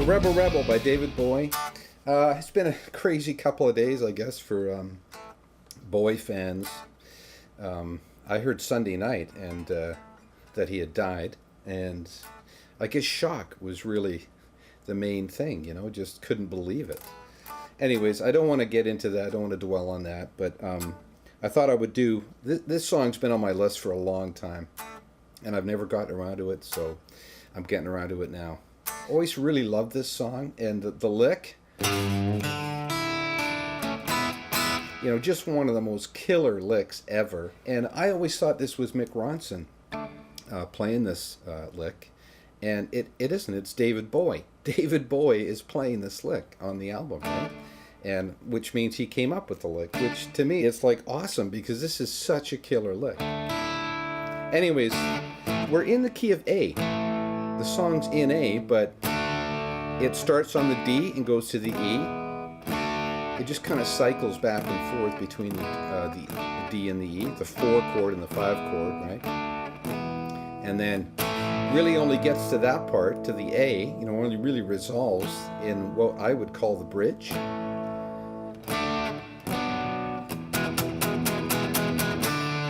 Rebel Rebel by David Bowie. It's been a crazy couple of days, I guess, for Bowie fans. I heard Sunday night and that he had died, and I guess shock was really the main thing, you know, just couldn't believe it. Anyways, I don't want to get into that, I don't want to dwell on that, but I thought I would do, this song's been on my list for a long time, and I've never gotten around to it, so I'm getting around to it now. Always really loved this song, and the lick, you know, just one of the most killer licks ever. And I always thought this was Mick Ronson playing this lick, and it isn't. It's David Bowie. David Bowie is playing this lick on the album, right? And which means he came up with the lick, which to me it's like awesome because this is such a killer lick. Anyways, we're in the key of A. The song's in A, but it starts on the D and goes to the E. It just kind of cycles back and forth between the D and the E, the 4 chord and the 5 chord, right? And then really only gets to that part, to the A, you know, only really resolves in what I would call the bridge.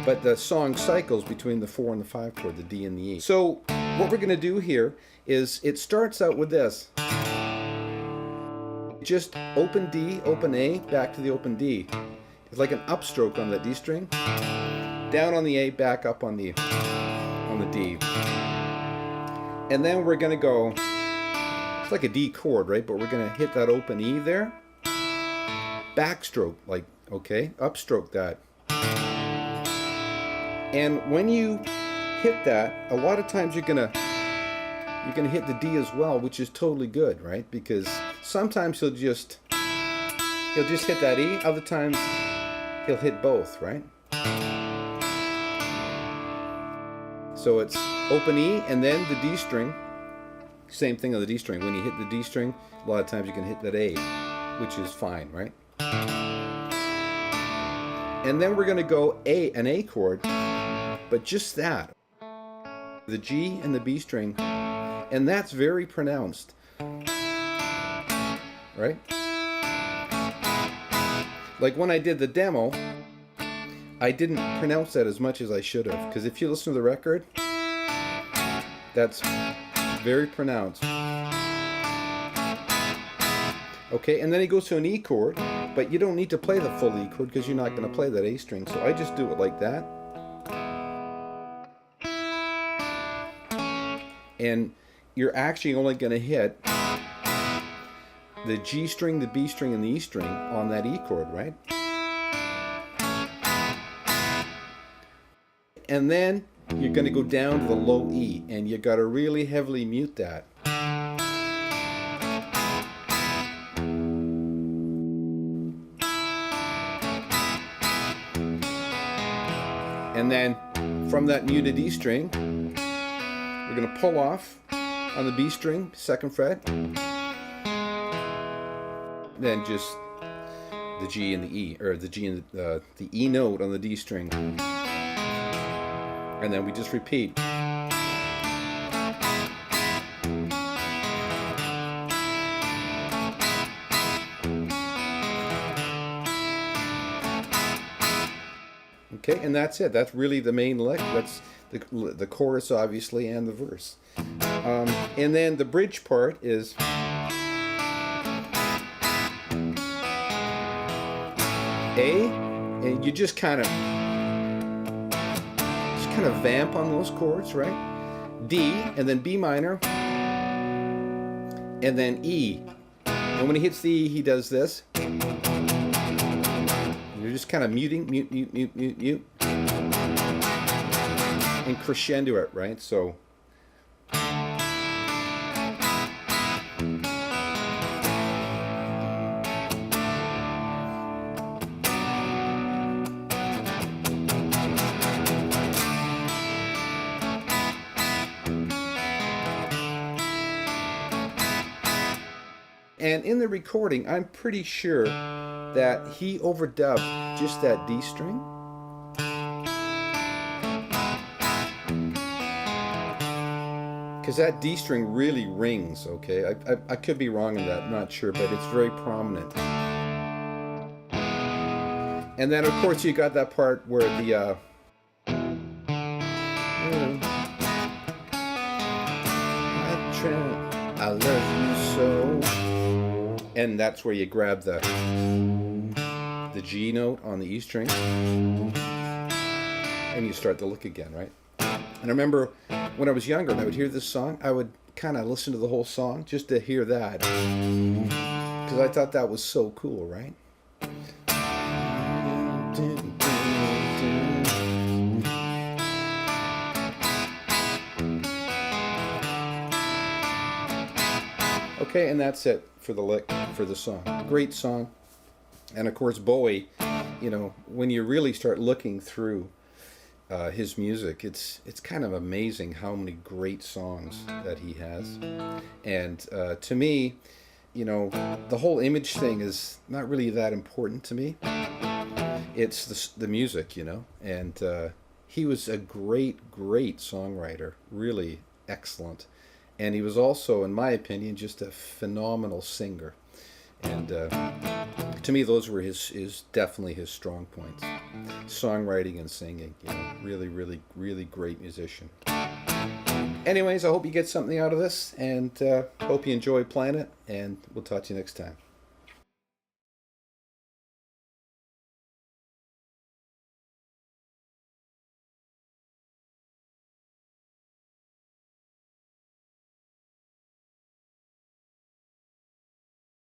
But the song cycles between the 4 and the 5 chord, the D and the E. So what we're going to do here is it starts out with this. Just open D, open A, back to the open D. It's like an upstroke on the D string. Down on the A, back up on the D. And then we're going to go, it's like a D chord, right? But we're going to hit that open E there. Backstroke, like, okay, upstroke that. And when you hit that, a lot of times you're gonna hit the D as well, which is totally good, right? Because sometimes he'll just hit that E, other times he'll hit both, right? So it's open E and then the D string. Same thing on the D string. When you hit the D string, a lot of times you can hit that A, which is fine, right? And then we're gonna go an A chord, but just that. The G and the B string, and that's very pronounced, right? Like when I did the demo, I didn't pronounce that as much as I should have, because if you listen to the record, that's very pronounced. Okay, and then he goes to an E chord, but you don't need to play the full E chord because you're not going to play that A string, so I just do it like that. And you're actually only going to hit the G string, the B string, and the E string on that E chord, right? And then you're going to go down to the low E, and you got to really heavily mute that. And then from that muted E string, we're going to pull off on the B string, 2nd fret, then just the G and the E, or the G and the E note on the D string, and then we just repeat. Okay, and that's it. That's really the main lick. That's the chorus, obviously, and the verse. And then the bridge part is A, and you just kind of vamp on those chords, right? D, and then B minor, and then E. And when he hits the E, he does this. You're just kind of muting, mute, and crescendo it, right? So. And in the recording, I'm pretty sure that he overdubbed just that D string. because that D string really rings. Okay, I could be wrong in that, I'm not sure, but it's very prominent. And then of course you got that part where the I love you so, and that's where you grab the G note on the E string, and you start the lick again, right? And I remember when I was younger and I would hear this song, I would kind of listen to the whole song just to hear that, because I thought that was so cool, right? Okay, and that's it for the lick for the song. Great song. And of course, Bowie, you know, when you really start looking through his music, it's kind of amazing how many great songs that he has. And to me, you know, the whole image thing is not really that important to me. It's the music, you know. And he was a great songwriter, really excellent. And he was also, in my opinion, just a phenomenal singer. And to me, those were definitely his strong points. Songwriting and singing, you know, really great musician. Anyways, I hope you get something out of this, and hope you enjoy playing it, and we'll talk to you next time.